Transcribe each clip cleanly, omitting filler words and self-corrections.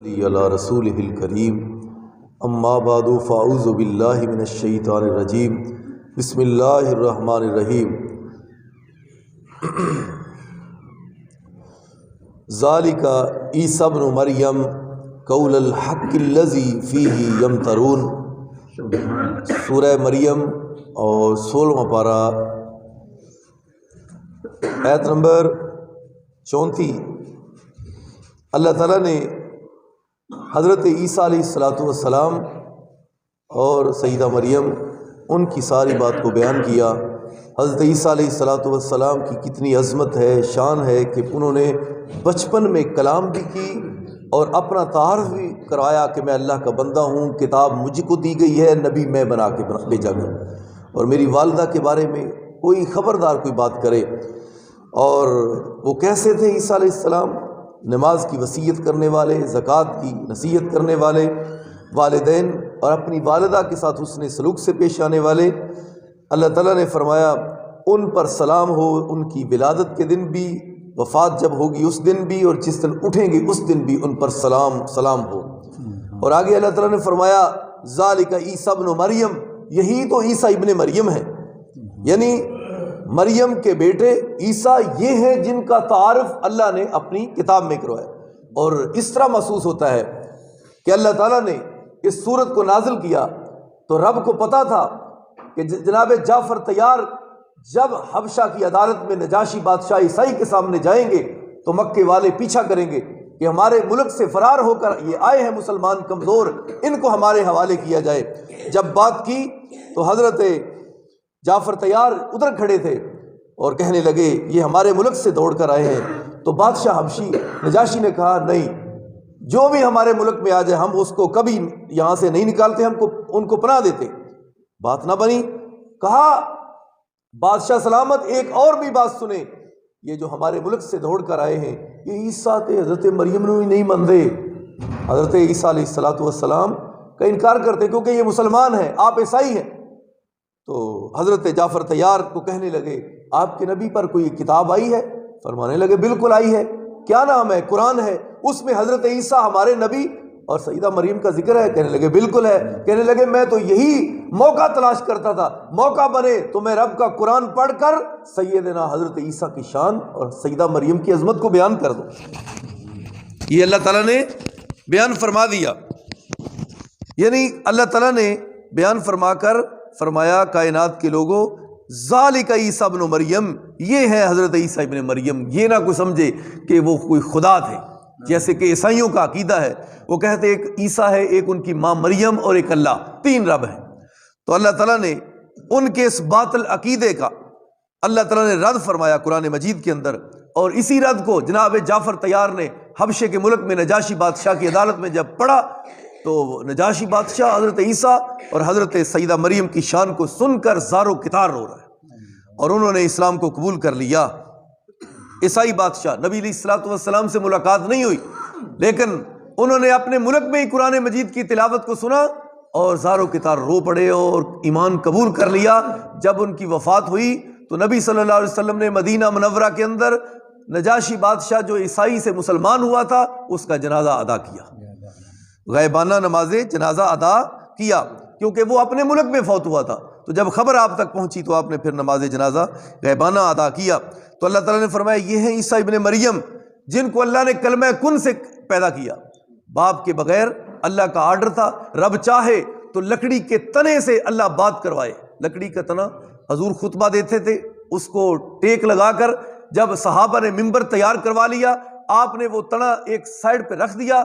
علی رسولہ الکریم اما بعد فاعوذ باللہ من الشیطان الرجیم بسم اللہ الرحمن الرحیم ذالک عیسی ابن مریم قول الحق الذی فیہ یمترون۔ سورہ مریم اور 16واں پارہ آیت نمبر 34۔ اللہ تعالیٰ نے حضرت عیسیٰ علیہ السلام اور سیدہ مریم ان کی ساری بات کو بیان کیا۔ حضرت عیسیٰ علیہ السلام کی کتنی عظمت ہے، شان ہے کہ انہوں نے بچپن میں کلام بھی کی اور اپنا تعارف بھی کروایا کہ میں اللہ کا بندہ ہوں، کتاب مجھ کو دی گئی ہے، نبی میں بنا کے بھیجا گیا، اور میری والدہ کے بارے میں کوئی خبردار کوئی بات کرے۔ اور وہ کیسے تھے عیسیٰ علیہ السلام؟ نماز کی وصیت کرنے والے، زکوٰۃ کی نصیحت کرنے والے، والدین اور اپنی والدہ کے ساتھ حسن سلوک سے پیش آنے والے۔ اللہ تعالیٰ نے فرمایا ان پر سلام ہو، ان کی ولادت کے دن بھی، وفات جب ہوگی اس دن بھی، اور جس دن اٹھیں گے اس دن بھی ان پر سلام ہو۔ اور آگے اللہ تعالیٰ نے فرمایا ذالک عیسی ابن مریم، یہی تو عیسیٰ ابن مریم ہے، یعنی مریم کے بیٹے عیسیٰ یہ ہیں جن کا تعارف اللہ نے اپنی کتاب میں کروایا۔ اور اس طرح محسوس ہوتا ہے کہ اللہ تعالیٰ نے اس سورت کو نازل کیا تو رب کو پتا تھا کہ جناب جعفر طیار جب حبشہ کی عدالت میں نجاشی بادشاہ عیسائی کے سامنے جائیں گے تو مکے والے پیچھا کریں گے کہ ہمارے ملک سے فرار ہو کر یہ آئے ہیں مسلمان کمزور، ان کو ہمارے حوالے کیا جائے۔ جب بات کی تو حضرت جعفر طیار ادھر کھڑے تھے اور کہنے لگے یہ ہمارے ملک سے دوڑ کر آئے ہیں۔ تو بادشاہ حبشی نجاشی نے کہا نہیں، جو بھی ہمارے ملک میں آ جائے ہم اس کو کبھی یہاں سے نہیں نکالتے، ان کو پناہ دیتے۔ بات نہ بنی۔ کہا بادشاہ سلامت ایک اور بھی بات سنیں، یہ جو ہمارے ملک سے دوڑ کر آئے ہیں یہ عیسیٰ تے حضرت مریم نے نہیں مندے، حضرت عیسیٰ علیہ السلام کا انکار کرتے کیونکہ یہ مسلمان ہیں، آپ عیسائی ہیں۔ تو حضرت جعفر طیار کو کہنے لگے آپ کے نبی پر کوئی کتاب آئی ہے؟ فرمانے لگے بالکل آئی ہے۔ کیا نام ہے؟ قرآن ہے، اس میں حضرت عیسیٰ ہمارے نبی اور سیدہ مریم کا ذکر ہے؟ کہنے لگے بالکل ہے۔ کہنے لگے میں تو یہی موقع تلاش کرتا تھا، موقع بنے تو میں رب کا قرآن پڑھ کر سیدنا حضرت عیسیٰ کی شان اور سیدہ مریم کی عظمت کو بیان کر دوں۔ یہ اللہ تعالیٰ نے بیان فرما دیا، یعنی اللہ تعالیٰ نے بیان فرما کر فرمایا کائنات کے لوگوں ذالک عیسی ابن مریم، یہ ہے حضرت عیسیٰ ابن مریم۔ یہ نہ کوئی سمجھے کہ وہ کوئی خدا تھے، جیسے کہ عیسائیوں کا عقیدہ ہے، وہ کہتے ایک عیسیٰ ہے، ایک ان کی ماں مریم اور ایک اللہ، تین رب ہیں۔ تو اللہ تعالیٰ نے ان کے اس باطل عقیدے کا اللہ تعالیٰ نے رد فرمایا قرآن مجید کے اندر، اور اسی رد کو جناب جعفر طیار نے حبشے کے ملک میں نجاشی بادشاہ کی عدالت میں جب پڑھا تو نجاشی بادشاہ حضرت عیسیٰ اور حضرت سیدہ مریم کی شان کو سن کر زارو کتار رو رہا ہے، اور انہوں نے اسلام کو قبول کر لیا۔ عیسائی بادشاہ، نبی علیہ السلام سے ملاقات نہیں ہوئی، لیکن انہوں نے اپنے ملک میں ہی قرآن مجید کی تلاوت کو سنا اور زارو کتار رو پڑے اور ایمان قبول کر لیا۔ جب ان کی وفات ہوئی تو نبی صلی اللہ علیہ وسلم نے مدینہ منورہ کے اندر نجاشی بادشاہ جو عیسائی سے مسلمان ہوا تھا اس کا جنازہ ادا کیا، غیبانہ نماز جنازہ ادا کیا، کیونکہ وہ اپنے ملک میں فوت ہوا تھا۔ تو جب خبر آپ تک پہنچی تو آپ نے پھر نماز جنازہ غیبانہ ادا کیا۔ تو اللہ تعالیٰ نے فرمایا یہ ہیں عیسیٰ ابن مریم جن کو اللہ نے کلمہ کن سے پیدا کیا، باپ کے بغیر۔ اللہ کا آرڈر تھا، رب چاہے تو لکڑی کے تنے سے اللہ بات کروائے۔ لکڑی کا تنا حضور خطبہ دیتے تھے، اس کو ٹیک لگا کر جب صحابہ نے ممبر تیار کروا لیا، آپ نے وہ تنا ایک سائڈ پہ رکھ دیا،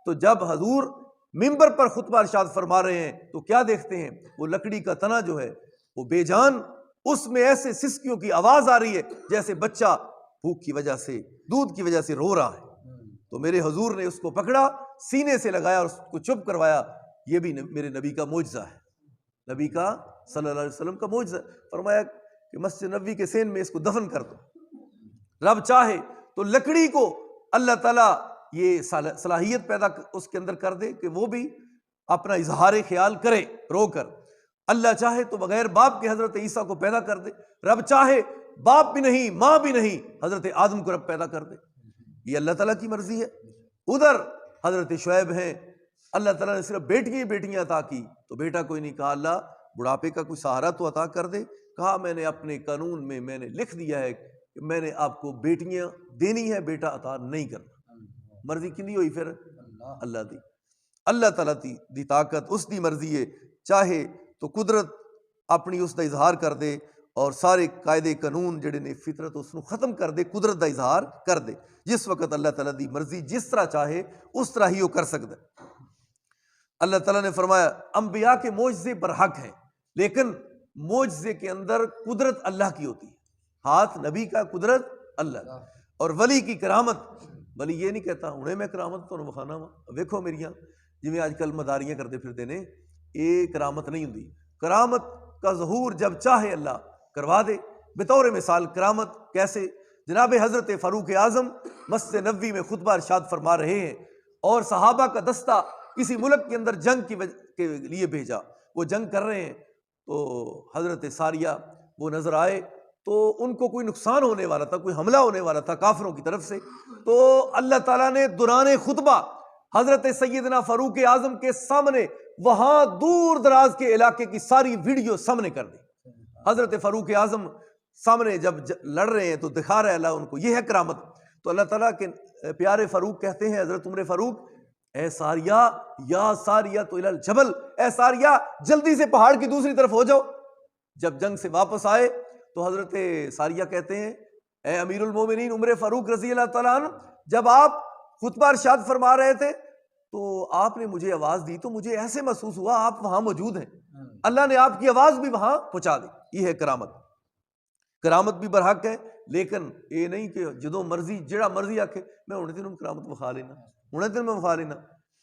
تو جب حضور ممبر پر خطبہ ارشاد فرما رہے ہیں تو کیا دیکھتے ہیں؟ وہ لکڑی کا تنا جو ہے وہ بے جان، اس میں ایسے سسکیوں کی آواز آ رہی ہے جیسے بچہ بھوک کی وجہ سے، دودھ کی وجہ سے رو رہا ہے۔ تو میرے حضور نے اس کو پکڑا، سینے سے لگایا اور اس کو چپ کروایا۔ یہ بھی میرے نبی کا معجزہ ہے، نبی کا صلی اللہ علیہ وسلم کا معجزہ۔ فرمایا کہ مسجد نبوی کے سین میں اس کو دفن کر دو۔ رب چاہے تو لکڑی کو اللہ تعالیٰ یہ صلاحیت پیدا اس کے اندر کر دے کہ وہ بھی اپنا اظہار خیال کرے رو کر۔ اللہ چاہے تو بغیر باپ کے حضرت عیسیٰ کو پیدا کر دے، رب چاہے باپ بھی نہیں ماں بھی نہیں حضرت آدم کو رب پیدا کر دے، یہ اللہ تعالیٰ کی مرضی ہے۔ ادھر حضرت شعیب ہیں، اللہ تعالیٰ نے صرف بیٹیاں بیٹیاں عطا کی تو بیٹا کوئی نہیں، کہا اللہ بڑھاپے کا کوئی سہارا تو عطا کر دے، کہا میں نے اپنے قانون میں میں نے لکھ دیا ہے کہ میں نے آپ کو بیٹیاں دینی ہے، بیٹا عطا نہیں کرنا۔ مرضی کنی ہوئی پھر اللہ دی، اللہ تعالیٰ دی طاقت اس دی مرضی ہے، چاہے تو قدرت اپنی اس دا اظہار کر دے اور سارے قاعدے قانون جڑے نے فطرت اس نو ختم کر دے، قدرت دا اظہار کر دے۔ جس وقت اللہ تعالیٰ دی مرضی جس طرح چاہے اس طرح ہی وہ کر سکتا ہے۔ اللہ تعالیٰ نے فرمایا انبیاء کے معجزے برحق ہیں، لیکن معجزے کے اندر قدرت اللہ کی ہوتی ہے، ہاتھ نبی کا، قدرت اللہ کا۔ اور ولی کی کرامت، ولی یہ نہیں کہتا ہنے میں کرامت تو بخانا وا ویکھو میریاں جویں آج کل مداریاں کرتے پھرتے نے، یہ کرامت نہیں ہوندی۔ کرامت کا ظہور جب چاہے اللہ کروا دے۔ بطور مثال کرامت کیسے؟ جناب حضرت فاروق اعظم مسجد نبوی میں خطبہ ارشاد فرما رہے ہیں اور صحابہ کا دستہ کسی ملک کے اندر جنگ کے لیے بھیجا، وہ جنگ کر رہے ہیں تو حضرت ساریہ وہ نظر آئے تو ان کو کوئی نقصان ہونے والا تھا، کوئی حملہ ہونے والا تھا کافروں کی طرف سے، تو اللہ تعالیٰ نے دوران خطبہ حضرت سیدنا فاروق اعظم کے سامنے وہاں دور دراز کے علاقے کی ساری ویڈیو سامنے کر دی۔ حضرت فاروق اعظم سامنے جب لڑ رہے ہیں تو دکھا رہا ہے اللہ ان کو، یہ ہے کرامت۔ تو اللہ تعالیٰ کے پیارے فاروق کہتے ہیں حضرت عمر فاروق، اے ساریہ یا ساریہ تو الال جبل، اے ساریہ جلدی سے پہاڑ کی دوسری طرف ہو جاؤ۔ جب جنگ سے واپس آئے تو حضرت ساریہ کہتے ہیں اے امیر المومنین عمر فاروق رضی اللہ تعالیٰ عنہ، جب آپ خطبہ ارشاد فرما رہے تھے تو آپ نے مجھے آواز دی تو مجھے ایسے محسوس ہوا آپ وہاں موجود ہیں، اللہ نے آپ کی آواز بھی وہاں پہنچا دی۔ یہ ہے کرامت۔ کرامت بھی برحق ہے، لیکن یہ نہیں کہ جدوں مرضی جڑا مرضی آکھے میں ہنے تینوں کرامت وکھا لینا، ہنے تینوں میں وکھا لینا،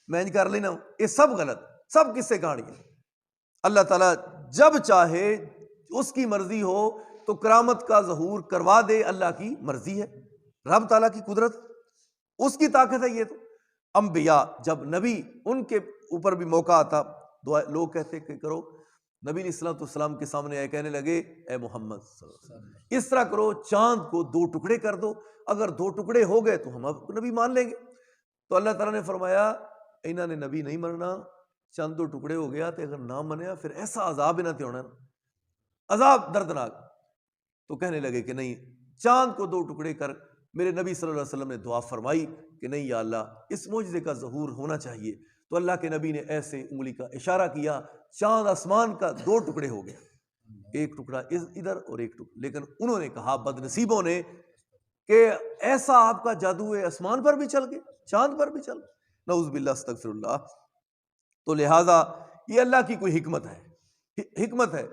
میں انج کر لینا، یہ سب غلط، سب قصے کہانیاں۔ اللہ تعالیٰ جب چاہے اس کی مرضی ہو تو کرامت کا ظہور کروا دے، اللہ کی مرضی ہے، رب تعالیٰ کی قدرت، اس کی طاقت ہے۔ یہ تو انبیاء جب نبی ان کے اوپر بھی موقع آتا، دعا لوگ کہتے کہ کرو، نبی علیہ الصلوۃ والسلام کے سامنے آئے کہنے لگے اے محمد صلی اللہ علیہ وسلم اس طرح کرو، چاند کو 2 ٹکڑے کر دو، اگر 2 ٹکڑے ہو گئے تو ہم آپ کو نبی مان لیں گے۔ تو اللہ تعالیٰ نے فرمایا انہوں نے نبی نہیں مرنا، چند 2 ٹکڑے ہو گیا تو اگر نہ منیا پھر ایسا عذاب انہوں نے ہونا، عذاب دردناک۔ تو کہنے لگے کہ نہیں، چاند کو 2 ٹکڑے کر۔ میرے نبی صلی اللہ علیہ وسلم نے دعا فرمائی کہ نہیں یا اللہ اس معجزے کا ظہور ہونا چاہیے، تو اللہ کے نبی نے ایسے انگلی کا اشارہ کیا، چاند آسمان کا 2 ٹکڑے ہو گیا، ایک ٹکڑا ادھر اور ایک ٹکڑا۔ لیکن انہوں نے کہا بد نصیبوں نے کہ ایسا آپ کا جادو ہے، آسمان پر بھی چل گئے، چاند پر بھی چل گئے، نعوذ باللہ استغفر اللہ۔ تو لہٰذا یہ اللہ کی کوئی حکمت ہے، حکمت ہے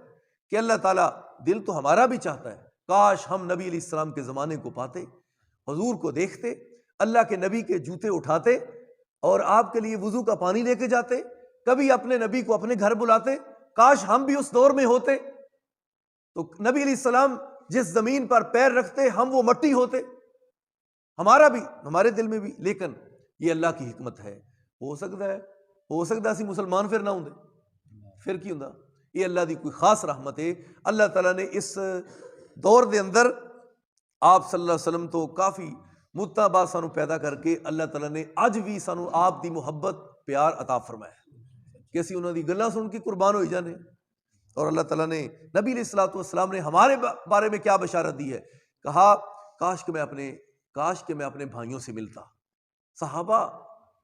کہ اللہ تعالیٰ، دل تو ہمارا بھی چاہتا ہے کاش ہم نبی علیہ السلام کے زمانے کو پاتے، حضور کو دیکھتے، اللہ کے نبی کے جوتے اٹھاتے اور آپ کے لیے وضو کا پانی لے کے جاتے، کبھی اپنے نبی کو اپنے گھر بلاتے، کاش ہم بھی اس دور میں ہوتے تو نبی علیہ السلام جس زمین پر پیر رکھتے ہم وہ مٹی ہوتے، ہمارا بھی، ہمارے دل میں بھی۔ لیکن یہ اللہ کی حکمت ہے، ہو سکتا اسی مسلمان پھر نہ ہوں، پھر کی ہوں، یہ اللہ دی کوئی خاص رحمت ہے۔ اللہ تعالیٰ نے اس دور دے اندر آپ صلی اللہ علیہ وسلم تو کافی متبع سانو پیدا کر کے اللہ تعالیٰ نے اج بھی سانو آپ دی محبت پیار عطا فرمایا کہ اسی انہوں دی گلاں سن کے قربان ہوئی جانے۔ اور اللہ تعالیٰ نے نبی علیہ الصلوۃ والسلام نے ہمارے بارے میں کیا بشارت دی ہے، کہا کاش کہ میں اپنے بھائیوں سے ملتا۔ صحابہ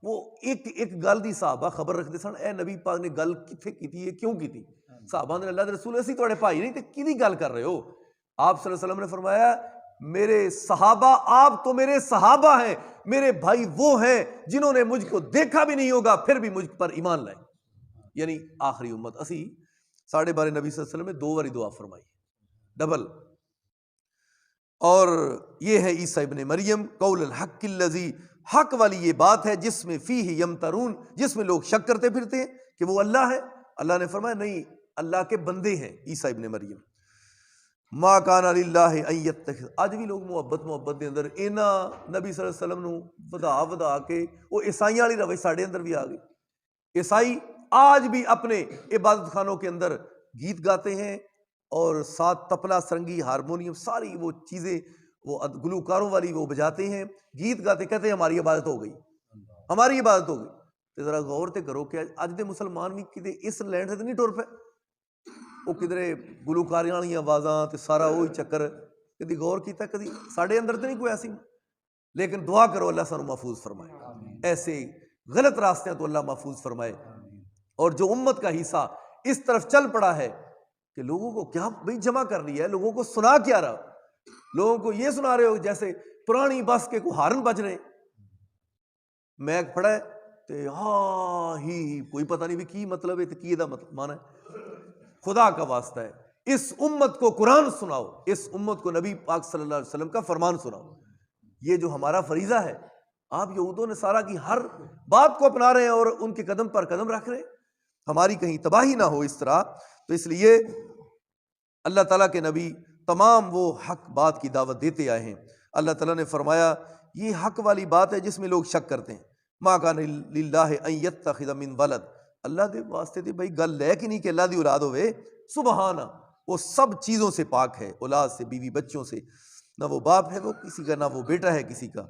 وہ ایک گل دی صحابہ خبر رکھتے سن، اے نبی پاک نے گل کتھے کی ہے، کیوں کی تھی؟ صحابہ نے اللہ دے رسول اسی تواڈے بھائی نہیں تے کیدی گل کر رہے ہو؟ آپ صلی اللہ علیہ وسلم نے فرمایا میرے صحابہ، آپ تو میرے صحابہ ہیں، میرے بھائی وہ ہیں جنہوں نے مجھ کو دیکھا بھی نہیں ہوگا پھر بھی مجھ پر ایمان لائے، یعنی آخری امت۔ اسی ساڑھے بارے نبی صلی اللہ علیہ وسلم نے 2 باری دعا فرمائی، ڈبل۔ اور یہ ہے عیسیٰ ابن مریم قول الحق الذی، حق والی یہ بات ہے جس میں فیہ یمترون، جس میں لوگ شک کرتے پھرتے ہیں کہ وہ اللہ ہے۔ اللہ نے فرمایا نہیں، اللہ کے بندے ہیں عیسیٰ ابن مریم۔ ما کان للہ ان یتخذ، آج بھی لوگ محبت دے اندر انہاں نبی صلی اللہ علیہ وسلم نو ودا کے وہ عیسائیاں والی روش ساڑے اندر بھی آ گئی۔ عیسائی آج بھی اپنے عبادت خانوں کے اندر گیت گاتے ہیں اور ساتھ تبلہ، سرنگی، ہارمونیم، ساری وہ چیزیں وہ گلوکاروں والی وہ بجاتے ہیں، گیت گاتے، کہتے ہیں ہماری عبادت ہو گئی، ہماری عبادت ہوگی. تو ذرا غور تے کرو کہ اج دے مسلمان بھی کدے اس لینڈ سے نہیں ٹر پے. وہ کدھرے گلوکاریاں والی آوازاں تے سارا وہی چکر. کدی غور کیتا کدی ساڈے اندر تو نہیں کوئی ایسی. لیکن دعا کرو اللہ سانو محفوظ فرمائے, ایسے غلط راستوں تو اللہ محفوظ فرمائے. اور جو امت کا حصہ اس طرف چل پڑا ہے کہ لوگوں کو کیا بھئی جمع کر لیا ہے, لوگوں کو سنا کیا رہا, لوگوں کو یہ سنا رہے ہو جیسے پرانی بس کے کوئی ہارن بج رہے, میک پڑا ہے تے ہاں ہی کوئی پتہ نہیں بھی کی مطلب ہے, کی دا مطلب مانا ہے. خدا کا واسطہ ہے اس امت کو قرآن سناؤ, اس امت کو نبی پاک صلی اللہ علیہ وسلم کا فرمان سناؤ. یہ جو ہمارا فریضہ ہے, آپ یہود و نصارہ کی ہر بات کو اپنا رہے ہیں اور ان کے قدم پر قدم رکھ رہے ہیں. ہماری کہیں تباہی نہ ہو اس طرح. تو اس لیے اللہ تعالیٰ کے نبی تمام وہ حق بات کی دعوت دیتے آئے ہیں. اللہ تعالیٰ نے فرمایا یہ حق والی بات ہے جس میں لوگ شک کرتے ہیں. ما کان للہ ان یتخذ من ولد, اللہ دے واسطے تے بھائی گل ہے کہ نہیں کہ اللہ دی اولاد ہوئے. سبحانہ, وہ سب چیزوں سے پاک ہے, اولاد سے, بیوی بچوں سے. نہ وہ باپ ہے وہ کسی کا, نہ وہ بیٹا ہے کسی کا,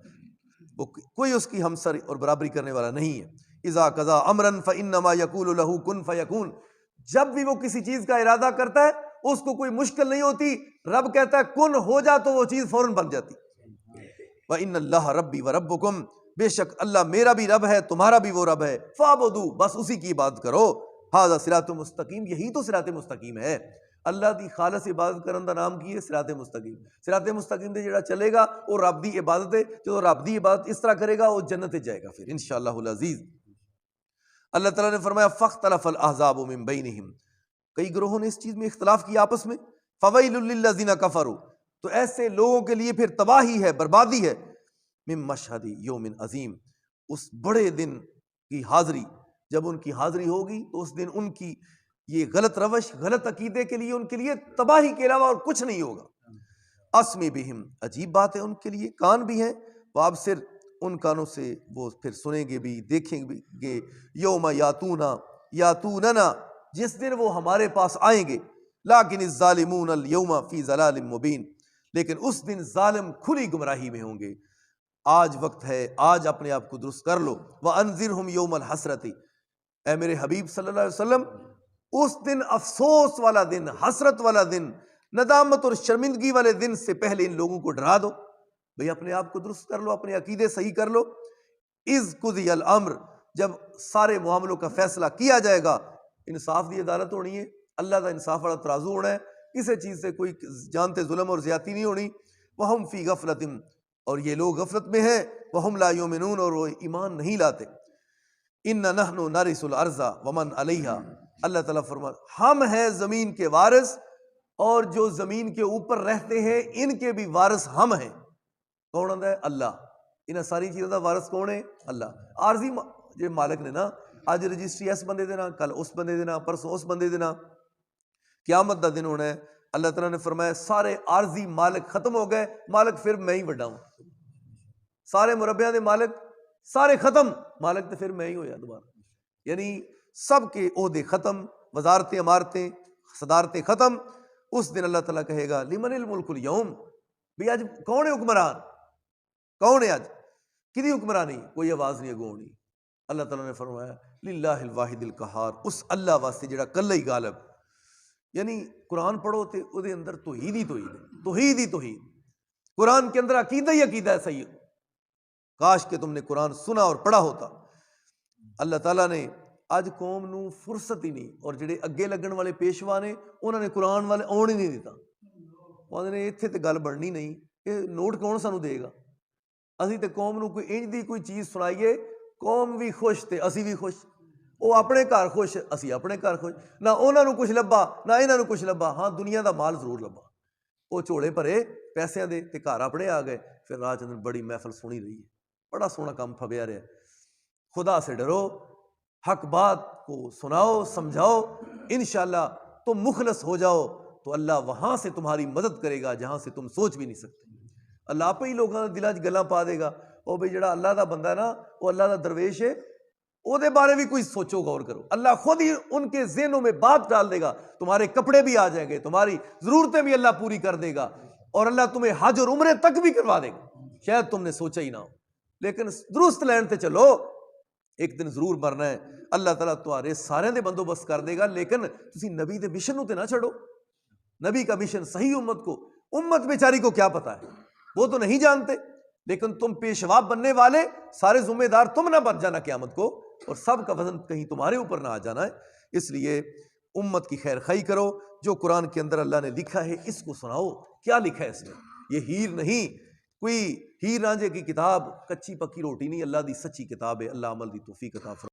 وہ کوئی اس کی ہمسر اور برابری کرنے والا نہیں ہے. اذا قضا امرا فانما یقول له کن فیکون, جب بھی وہ کسی چیز کا ارادہ کرتا ہے اس کو کوئی مشکل نہیں ہوتی, رب کہتا ہے کن ہو جا تو وہ چیز فوراً بن جاتی. وان اللہ ربی وربکم, بے شک اللہ میرا بھی رب ہے تمہارا بھی وہ رب ہے. فاعبدوا, بس اسی کی عبادت کرو. ھذا صراط مستقیم, یہی تو صراط مستقیم ہے. اللہ دی خالص عبادت کرن دا نام کی ہے صراط مستقیم. صراط مستقیم تے جڑا چلے گا وہ رب دی عبادت ہے. جو رب دی عبادت اس طرح کرے گا وہ جنت جائے گا پھر انشاءاللہ العزیز. اللہ تعالیٰ نے فرمایا فاختلف الاحزاب من بینہم, کئی گروہوں نے اس چیز میں اختلاف کیا آپس میں. فویل للذین کفروا, تو ایسے لوگوں کے لیے پھر تباہی ہے, بربادی ہے. من مشہد یوم عظیم, اس بڑے دن کی حاضری, جب ان کی حاضری ہوگی تو اس دن ان کی یہ غلط روش, غلط عقیدے کے لیے ان کے لیے تباہی کے علاوہ اور کچھ نہیں ہوگا. اسمی بہم, عجیب بات ہے ان کے لیے کان بھی ہیں. وابصر, ان کانوں سے وہ پھر سنیں گے بھی, دیکھیں گے. یوم یاتوننا, جس دن وہ ہمارے پاس آئیں گے. لیکن الظالمون اليوم فی ضلال مبین, لیکن اس دن ظالم کھلی گمراہی میں ہوں گے. آج وقت ہے, آج اپنے آپ کو درست کر لو. وانذرہم یوم الحسرۃ, اے میرے حبیب صلی اللہ علیہ وسلم اس دن, افسوس والا دن, حسرت والا دن, ندامت اور شرمندگی والے دن سے پہلے ان لوگوں کو ڈرا دو. بھئی اپنے آپ کو درست کر لو, اپنے عقیدے صحیح کر لو. اذ قضی الامر, جب سارے معاملوں کا فیصلہ کیا جائے گا. انصاف دی عدالت ہونی ہے, اللہ کا انصاف والا ترازو ہونا ہے, کسی چیز سے کوئی جانتے ظلم اور زیادتی نہیں ہونی. وہم فی غفلۃ, اور یہ لوگ غفلت میں ہیں. وہم لا یؤمنون, اور وہ ایمان نہیں لاتے. ان نحن نرث الارض ومن علیہا, اللہ تعالیٰ فرماتا ہم ہیں زمین کے وارث, اور جو زمین کے اوپر رہتے ہیں ان کے بھی وارث ہم ہیں. کون ہوتا ہے؟ اللہ. انہیں ساری چیزوں کا وارث کون ہے؟ اللہ. عارضی جو مالک نے نا, اج رجسٹری اس بندے دینا, کل اس بندے دینا, پرسوں اس بندے دینا, قیامت دا دن ہونا ہے. اللہ تعالیٰ نے فرمایا سارے عارضی مالک ختم ہو گئے, مالک پھر میں ہی بڑا ہوں. سارے مربیاں دے مالک سارے ختم, مالک تو پھر میں ہی ہویا دوبارہ. یعنی سب کے عہدے ختم, وزارتیں, عمارتیں, صدارتیں ختم. اس دن اللہ تعالیٰ کہے گا لمن الملک اليوم, بھئی آج کون ہے حکمران, کون ہے آج, کدی حکمرانی, کوئی آواز نہیں اگوں نہیں. اللہ تعالیٰ نے فرمایا للہ الواحد القہار, اس اللہ واسطے جڑا کلہ ہی غالب. یعنی قرآن پڑھو تے او دے اندر توحید ہی توحید ہے, توحید ہی توحید. قرآن کے اندر عقیدہ ہی عقیدہ ہے صحیح. کاش کہ تم نے قرآن سنا اور پڑھا ہوتا. اللہ تعالیٰ نے اج قوم نو فرصت ہی نہیں, اور جڑے اگے لگن والے پیشوا نے انہوں نے قرآن والے آن ہی نہیں دیتا. وہ نے اتنے تے گل بڑھنی نہیں, یہ نوٹ کون سانو دے گا. اسی تے قوم نو کوئی انج دی کوئی چیز سنائیے, قوم بھی خوش تے اسی بھی خوش. وہ اپنے گھر خوش, اسی اپنے گھر خوش. نہ انہوں نے کچھ لبا نہ انہوں نے کچھ لبا. ہاں دنیا دا مال ضرور لبا, وہ جھولے بھرے پیسے دے تے گھر اپنے آ گئے. پھر رات اندر بڑی محفل سنی رہی ہے, بڑا سونا کام پھبیا رہا. خدا سے ڈرو, حق بات کو سناؤ, سمجھاؤ, انشاءاللہ تم مخلص ہو جاؤ تو اللہ وہاں سے تمہاری مدد کرے گا جہاں سے تم سوچ بھی نہیں سکتے. اللہ آپ ہی لوگوں کے دلوں 'چ گلاں پا دے گا. وہ بھئی جڑا اللہ دا بندہ ہے نا, وہ اللہ دا درویش ہے, او دے بارے بھی کوئی سوچو, غور کرو. اللہ خود ہی ان کے ذہنوں میں بات ڈال دے گا. تمہارے کپڑے بھی آ جائیں گے, تمہاری ضرورتیں بھی اللہ پوری کر دے گا, اور اللہ تمہیں حج اور عمرے تک بھی کروا دے گا, شاید تم نے سوچا ہی نہ ہو. لیکن درست لین تے چلو, ایک دن ضرور مرنا ہے. اللہ تعالیٰ تمہارے سارے دے بندوبست کر دے گا, لیکن تسی نبی دے مشن نو تے نہ چھڑو. نبی کا مشن صحیح امت بیچاری کو کیا پتا ہے, وہ تو نہیں جانتے, لیکن تم پیشوا بننے والے سارے ذمہ دار تم نہ بن جانا قیامت کو, اور سب کا وزن کہیں تمہارے اوپر نہ آ جانا ہے. اس لیے امت کی خیر خواہی کرو, جو قرآن کے اندر اللہ نے لکھا ہے اس کو سناؤ. کیا لکھا ہے اس میں؟ یہ ہیر نہیں, کوئی ہیر رانجھے کی کتاب, کچی پکی روٹی نہیں, اللہ دی سچی کتاب ہے. اللہ عمل دی توفیق عطا فرمائے.